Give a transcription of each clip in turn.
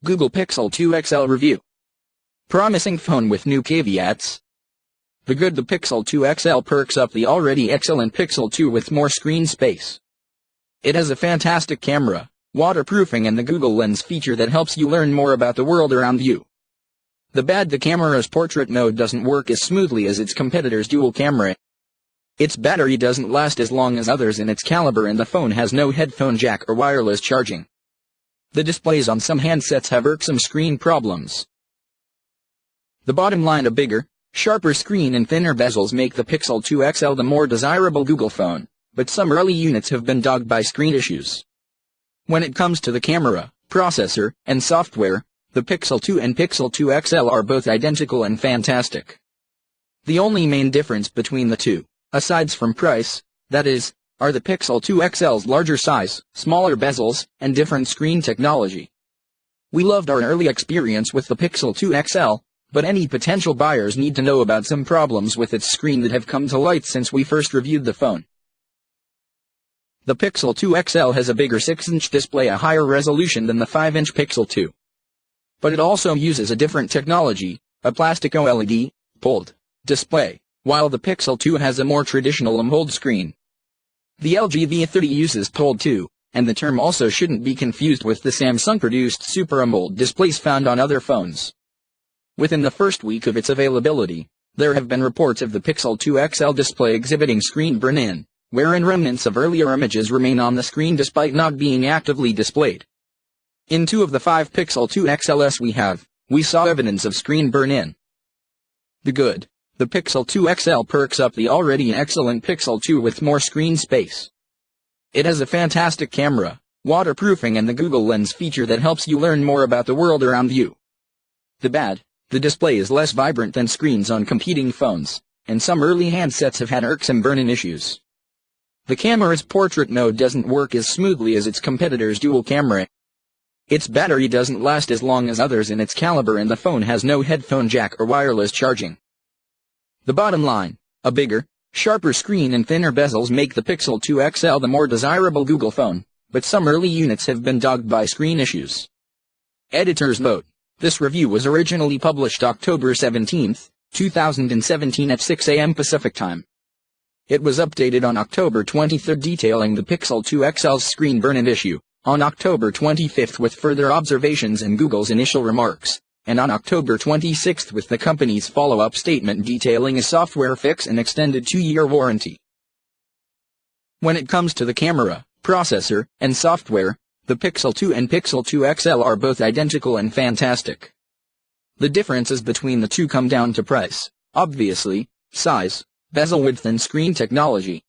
Google Pixel 2 XL review. Promising phone with new caveats. The Pixel 2 XL perks up the already excellent Pixel 2 with more screen space. It has a fantastic camera, waterproofing and the Google Lens feature that helps you learn more about the world around you. The camera's portrait mode doesn't work as smoothly as its competitor's dual camera. Its battery doesn't last as long as others in its caliber and the phone has no headphone jack or wireless charging. The displays on some handsets have irksome screen problems. The bottom line: a bigger, sharper screen and thinner bezels make the Pixel 2 XL the more desirable Google phone, but some early units have been dogged by screen issues. When it comes to the camera, processor, and software, the Pixel 2 and Pixel 2 XL are both identical and fantastic. The only main difference between the two, aside from price, that is, are the Pixel 2 XL's larger size, smaller bezels, and different screen technology. We loved our early experience with the Pixel 2 XL, but any potential buyers need to know about some problems with its screen that have come to light since we first reviewed the phone. The Pixel 2 XL has a bigger 6-inch display, a higher resolution than the 5-inch Pixel 2. But it also uses a different technology, a plastic OLED, POLED, display, while the Pixel 2 has a more traditional AMOLED screen. The LG V30 uses POLED too, and the term also shouldn't be confused with the Samsung-produced Super AMOLED displays found on other phones. Within the first week of its availability, there have been reports of the Pixel 2 XL display exhibiting screen burn-in, wherein remnants of earlier images remain on the screen despite not being actively displayed. In 2 of the 5 Pixel 2 XLs we saw evidence of screen burn-in. The Pixel 2 XL perks up the already excellent Pixel 2 with more screen space. It has a fantastic camera, waterproofing and the Google Lens feature that helps you learn more about the world around you. The display is less vibrant than screens on competing phones, and some early handsets have had irksome burn-in issues. The camera's portrait mode doesn't work as smoothly as its competitor's dual camera. Its battery doesn't last as long as others in its caliber and the phone has no headphone jack or wireless charging. The bottom line: a bigger, sharper screen and thinner bezels make the Pixel 2 XL the more desirable Google phone, but some early units have been dogged by screen issues. Editor's note: this review was originally published October 17, 2017 at 6 a.m. Pacific Time. It was updated on October 23 detailing the Pixel 2 XL's screen burn-in issue, on October 25 with further observations and Google's initial remarks, and on October 26 with the company's follow-up statement detailing a software fix and extended 2-year warranty. When it comes to the camera, processor, and software, the Pixel 2 and Pixel 2 XL are both identical and fantastic. The differences between the two come down to price, obviously, size, bezel width and screen technology.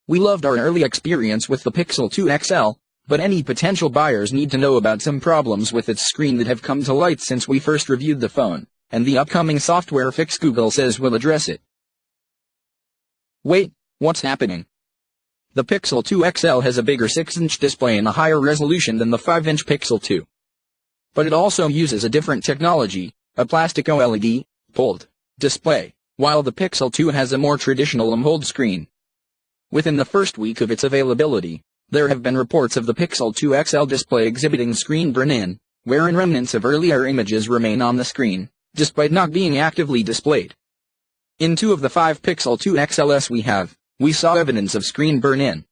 We loved our early experience with the Pixel 2 XL, but any potential buyers need to know about some problems with its screen that have come to light since we first reviewed the phone, and the upcoming software fix Google says will address it. Wait, what's happening? The Pixel 2 XL has a bigger 6-inch display and a higher resolution than the 5-inch Pixel 2. But it also uses a different technology, a plastic OLED, POLED, display, while the Pixel 2 has a more traditional AMOLED screen. Within the first week of its availability, there have been reports of the Pixel 2 XL display exhibiting screen burn-in, wherein remnants of earlier images remain on the screen, despite not being actively displayed. In 2 of the 5 Pixel 2 XLs we saw evidence of screen burn-in.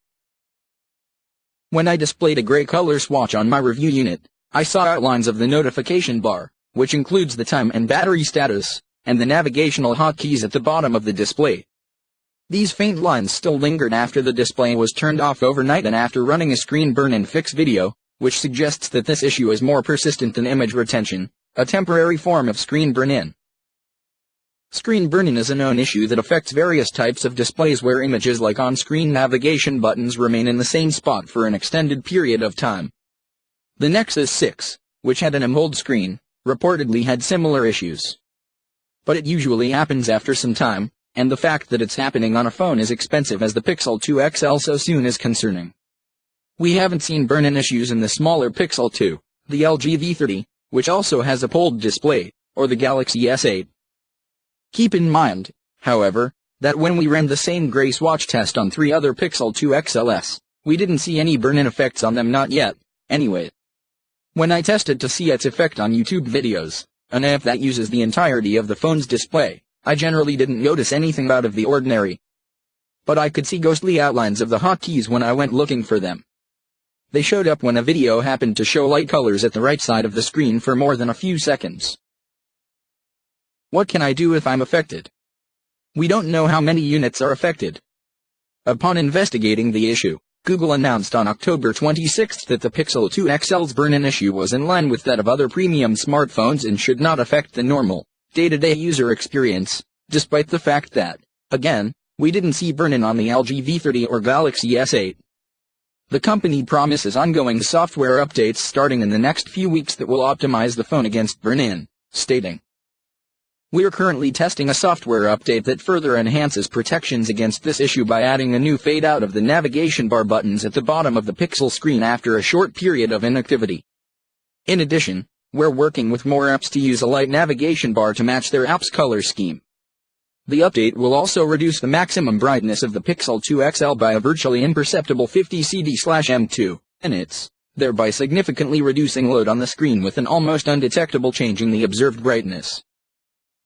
When I displayed a gray color swatch on my review unit, I saw outlines of the notification bar, which includes the time and battery status, and the navigational hotkeys at the bottom of the display. These faint lines still lingered after the display was turned off overnight and after running a screen burn-in fix video, which suggests that this issue is more persistent than image retention, a temporary form of screen burn-in. Screen burn-in is a known issue that affects various types of displays where images like on-screen navigation buttons remain in the same spot for an extended period of time. The Nexus 6, which had an AMOLED screen, reportedly had similar issues. But it usually happens after some time, and the fact that it's happening on a phone as expensive as the Pixel 2 XL so soon is concerning. We haven't seen burn-in issues in the smaller Pixel 2, the LG V30, which also has a POLED display, or the Galaxy S8. Keep in mind, however, that when we ran the same gray swatch test on 3 other Pixel 2 XLs, we didn't see any burn-in effects on them, not yet, anyway. When I tested to see its effect on YouTube videos, an app that uses the entirety of the phone's display, I generally didn't notice anything out of the ordinary. But I could see ghostly outlines of the hotkeys when I went looking for them. They showed up when a video happened to show light colors at the right side of the screen for more than a few seconds. What can I do if I'm affected? We don't know how many units are affected. Upon investigating the issue, Google announced on October 26 that the Pixel 2 XL's burn-in issue was in line with that of other premium smartphones and should not affect the normal, day-to-day user experience, despite the fact that, again, we didn't see burn-in on the LG V30 or Galaxy S8. The company promises ongoing software updates starting in the next few weeks that will optimize the phone against burn-in, stating, "We're currently testing a software update that further enhances protections against this issue by adding a new fade-out of the navigation bar buttons at the bottom of the Pixel screen after a short period of inactivity. In addition, we're working with more apps to use a light navigation bar to match their app's color scheme. The update will also reduce the maximum brightness of the Pixel 2 XL by a virtually imperceptible 50 CD/M2 nits, thereby significantly reducing load on the screen with an almost undetectable change in the observed brightness.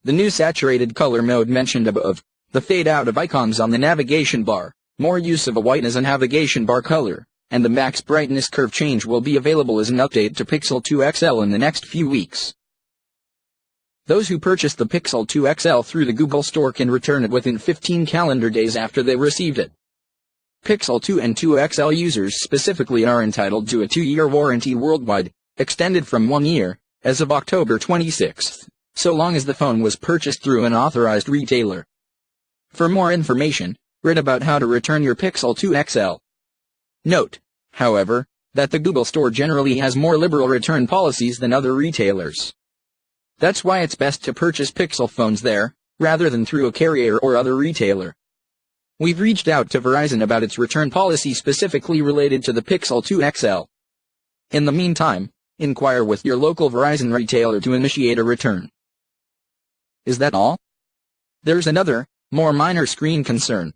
The new saturated color mode mentioned above, the fade-out of icons on the navigation bar, more use of a white as a navigation bar color, and the max brightness curve change will be available as an update to Pixel 2 XL in the next few weeks. Those who purchase the Pixel 2 XL through the Google Store can return it within 15 calendar days after they received it. Pixel 2 and 2 XL users specifically are entitled to a 2-year warranty worldwide, extended from 1 year, as of October 26, so long as the phone was purchased through an authorized retailer. For more information, read about how to return your Pixel 2 XL. Note, however, that the Google Store generally has more liberal return policies than other retailers. That's why it's best to purchase Pixel phones there, rather than through a carrier or other retailer. We've reached out to Verizon about its return policy specifically related to the Pixel 2 XL. In the meantime, inquire with your local Verizon retailer to initiate a return. Is that all? There's another, more minor screen concern.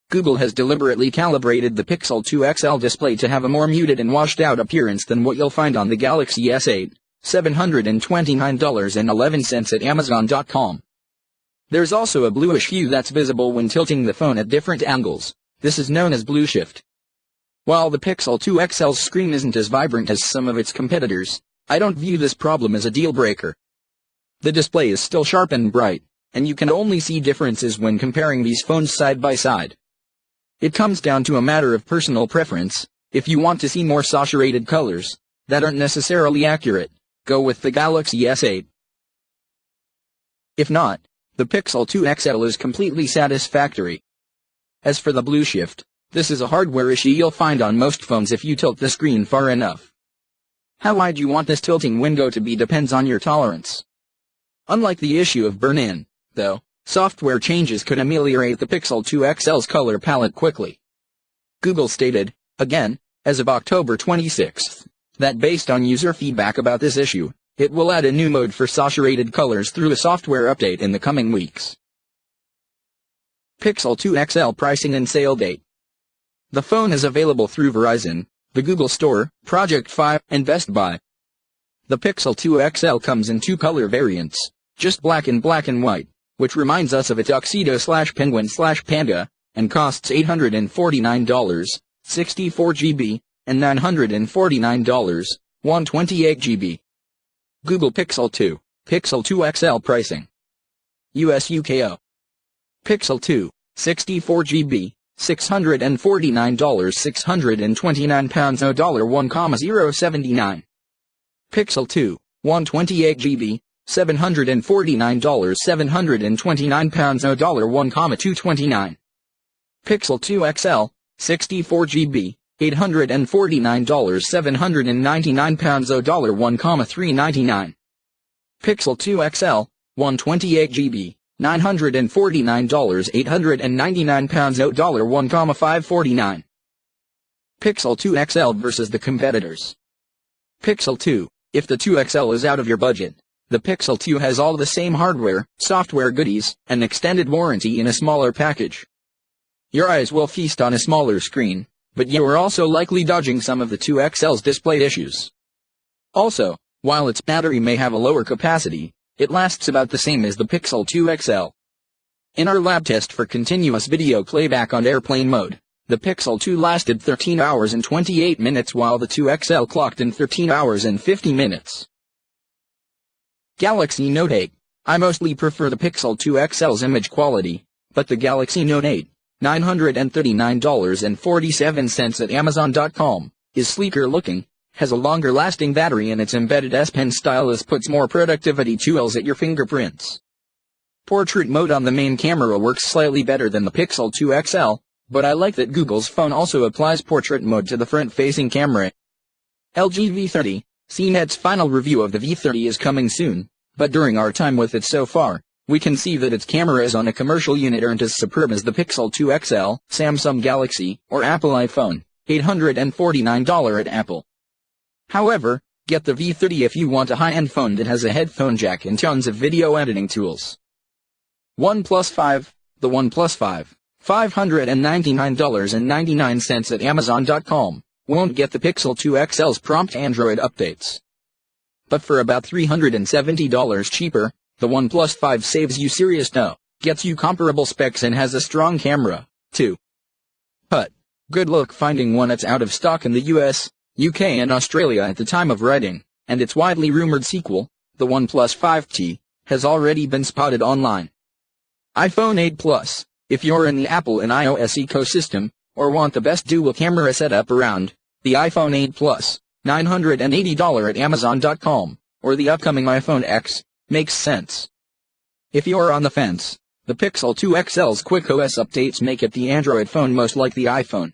Google has deliberately calibrated the Pixel 2 XL display to have a more muted and washed-out appearance than what you'll find on the Galaxy S8. $729.11 at Amazon.com. There's also a bluish hue that's visible when tilting the phone at different angles. This is known as blue shift. While the Pixel 2 XL's screen isn't as vibrant as some of its competitors, I don't view this problem as a deal breaker. The display is still sharp and bright, and you can only see differences when comparing these phones side by side. It comes down to a matter of personal preference. If you want to see more saturated colors that aren't necessarily accurate, go with the Galaxy S8. If not, the Pixel 2 XL is completely satisfactory. As for the blue shift, this is a hardware issue you'll find on most phones if you tilt the screen far enough. How wide you want this tilting window to be depends on your tolerance. Unlike the issue of burn-in, though, software changes could ameliorate the Pixel 2 XL's color palette quickly. Google stated, again, as of October 26, that based on user feedback about this issue, it will add a new mode for saturated colors through a software update in the coming weeks. Pixel 2 XL pricing and sale date. The phone is available through Verizon, the Google Store, Project 5, and Best Buy. The Pixel 2 XL comes in 2 color variants, just black and white, which reminds us of a tuxedo/penguin/panda, and costs $849, 64 GB, and $949, 128 GB. Google Pixel 2, Pixel 2 XL pricing. US UKO. Pixel 2, 64 GB, $649, 629 pounds, $1,079. Pixel 2, 128 GB, $749, 729 pounds, $1,229. Pixel 2 XL, 64 GB, $849, 799 pounds, $1,399. Pixel 2 XL, 128 GB, $949, 899 pounds, $1,549. Pixel 2 XL versus the competitors. Pixel 2, if the 2 XL is out of your budget, the Pixel 2 has all the same hardware, software goodies, and extended warranty in a smaller package. Your eyes will feast on a smaller screen, but you are also likely dodging some of the 2 XL's display issues. Also, while its battery may have a lower capacity, it lasts about the same as the Pixel 2 XL. In our lab test for continuous video playback on airplane mode, the Pixel 2 lasted 13 hours and 28 minutes while the 2 XL clocked in 13 hours and 50 minutes. Galaxy Note 8. I mostly prefer the Pixel 2 XL's image quality, but the Galaxy Note 8, $939.47 at Amazon.com, is sleeker looking, has a longer lasting battery, and its embedded S Pen stylus puts more productivity tools at your fingerprints. Portrait mode on the main camera works slightly better than the Pixel 2 XL, but I like that Google's phone also applies portrait mode to the front-facing camera. LG V30. CNET's final review of the V30 is coming soon, but during our time with it so far, we can see that its cameras on a commercial unit aren't as superb as the Pixel 2 XL, Samsung Galaxy, or Apple iPhone, $849 at Apple. However, get the V30 if you want a high-end phone that has a headphone jack and tons of video editing tools. OnePlus 5. The OnePlus 5, $599.99 at Amazon.com, won't get the Pixel 2 XL's prompt Android updates. But for about $370 cheaper, the OnePlus 5 saves you serious dough, gets you comparable specs, and has a strong camera, too. But good luck finding one. It's out of stock in the US, UK and Australia at the time of writing, and its widely rumored sequel, the OnePlus 5T, has already been spotted online. iPhone 8 Plus. If you're in the Apple and iOS ecosystem, or want the best dual camera setup around, the iPhone 8 Plus, $980 at Amazon.com, or the upcoming iPhone X, makes sense. If you're on the fence, the Pixel 2 XL's quick OS updates make it the Android phone most like the iPhone.